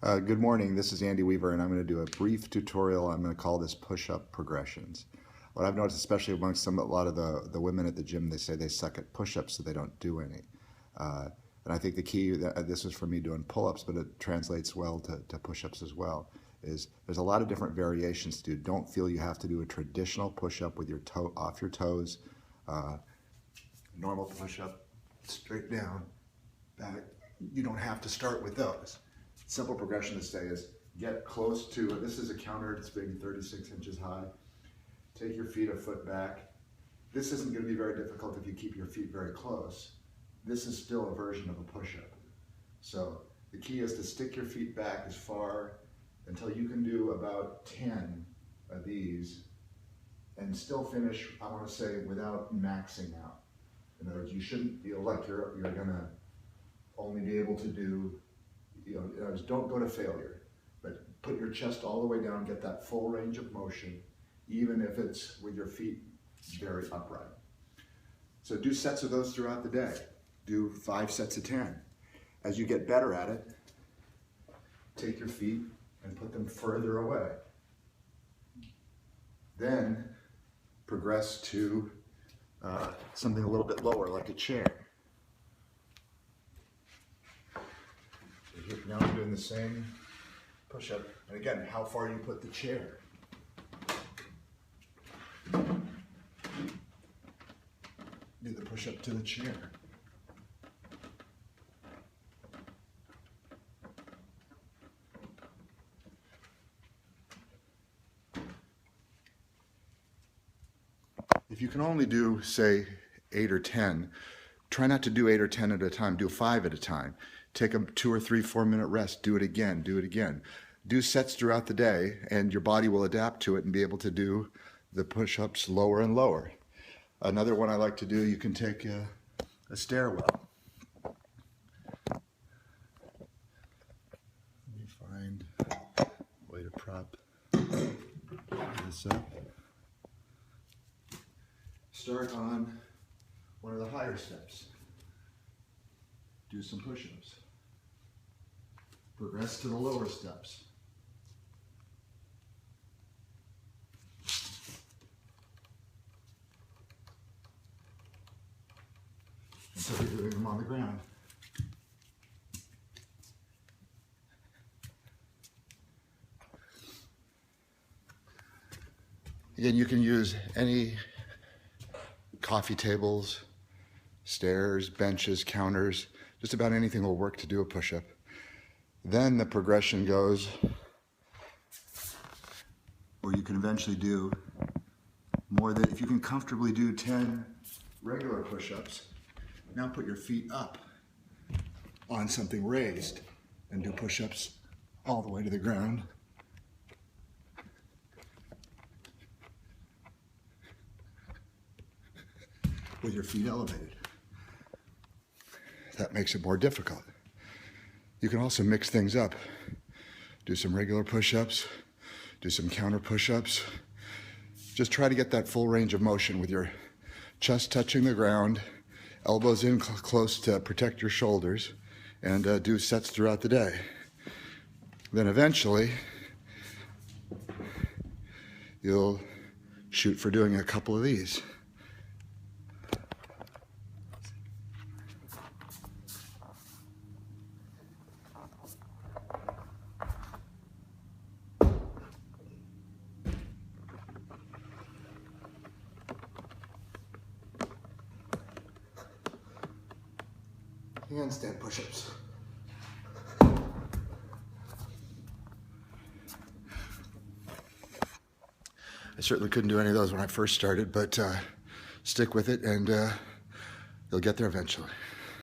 Good morning, this is Andy Weaver and I'm going to do a brief tutorial. I'm going to call this push-up progressions. What I've noticed, especially amongst a lot of the women at the gym, they say they suck at push-ups so they don't do any. And I think the key, this is for me doing pull-ups, but it translates well to push-ups as well, is there's a lot of different variations to do. Don't feel you have to do a traditional push-up with your toe off your toes. Normal push-up, straight down, back. You don't have to start with those. Simple progression to say is get close to, this is a counter, it's maybe 36 inches high. Take your feet a foot back. This isn't going to be very difficult if you keep your feet very close. This is still a version of a push-up. So the key is to stick your feet back as far until you can do about 10 of these and still finish, I want to say, without maxing out. In other words, you shouldn't feel like you're going to only be able to do, don't go to failure, but put your chest all the way down, get that full range of motion, even if it's with your feet very upright. So do sets of those throughout the day. Do 5 sets of 10. As you get better at it, take your feet and put them further away. Then progress to something a little bit lower, like a chair. Now I'm doing the same push-up, and again, how far you put the chair. Do the push-up to the chair. If you can only do, say, 8 or 10, try not to do 8 or 10 at a time, do 5 at a time. Take a 2 or 3, 4 minute rest, do it again, do it again. Do sets throughout the day and your body will adapt to it and be able to do the push-ups lower and lower. Another one I like to do, you can take a stairwell. Let me find a way to prop this up. Start on one of the higher steps. Do some push-ups. Progress to the lower steps. Until you're doing them on the ground. Again, you can use any coffee tables, stairs, benches, counters, just about anything will work to do a push-up. Then the progression goes where you can eventually do more than, if you can comfortably do 10 regular push-ups, now put your feet up on something raised and do push-ups all the way to the ground. With your feet elevated. That makes it more difficult. You can also mix things up. Do some regular push-ups, do some counter push-ups. Just try to get that full range of motion with your chest touching the ground, elbows in close to protect your shoulders, and do sets throughout the day. Then eventually, you'll shoot for doing a couple of these. Handstand push-ups. I certainly couldn't do any of those when I first started, but stick with it and you'll get there eventually.